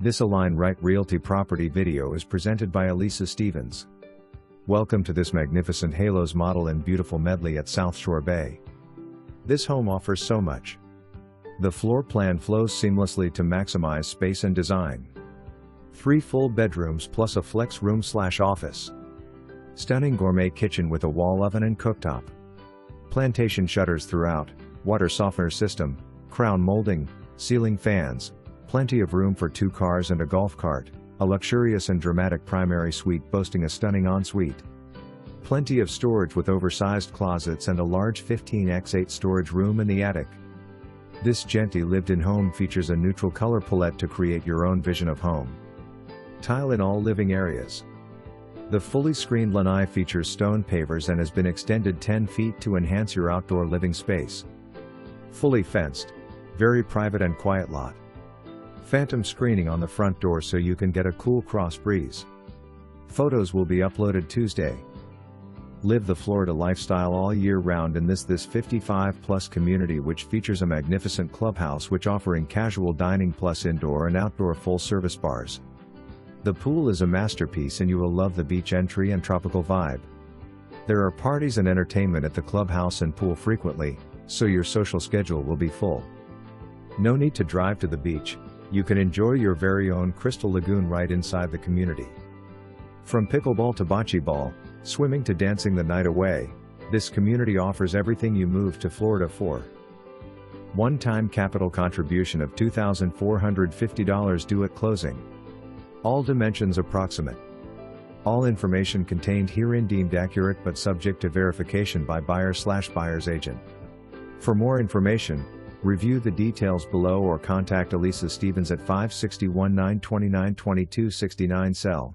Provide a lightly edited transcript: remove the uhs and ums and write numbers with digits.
This Align Right Realty property video is presented by Elisa Stevens. Welcome to this magnificent Halos model in beautiful Medley at South Shore Bay. This home offers so much. The floor plan flows seamlessly to maximize space and design. 3 full bedrooms plus a flex room/office. Stunning gourmet kitchen with a wall oven and cooktop. Plantation shutters throughout, water softener system, crown molding, ceiling fans, plenty of room for 2 cars and a golf cart, a luxurious and dramatic primary suite boasting a stunning ensuite. Plenty of storage with oversized closets and a large 15x8 storage room in the attic. This GENTY lived-in home features a neutral color palette to create your own vision of home. Tile in all living areas. The fully screened LANAI features stone pavers and has been extended 10 feet to enhance your outdoor living space. Fully fenced, very private and quiet lot. Phantom screening on the front door so you can get a cool cross breeze. Photos will be uploaded Tuesday. Live the Florida lifestyle all year round in this 55+ community, which features a magnificent clubhouse which offering casual dining plus indoor and outdoor full-service bars. The pool is a masterpiece and you will love the beach entry and tropical vibe. There are parties and entertainment at the clubhouse and pool frequently, so your social schedule will be full. No need to drive to the beach. You can enjoy your very own crystal lagoon right inside the community. From pickleball to bocce ball, swimming to dancing the night away, this community offers everything you moved to Florida for. One-time capital contribution of $2,450 due at closing. All dimensions approximate. All information contained herein deemed accurate but subject to verification by buyer/buyer's agent. For more information, review the details below or contact Elisa Stevens at 561-929-2269 cell.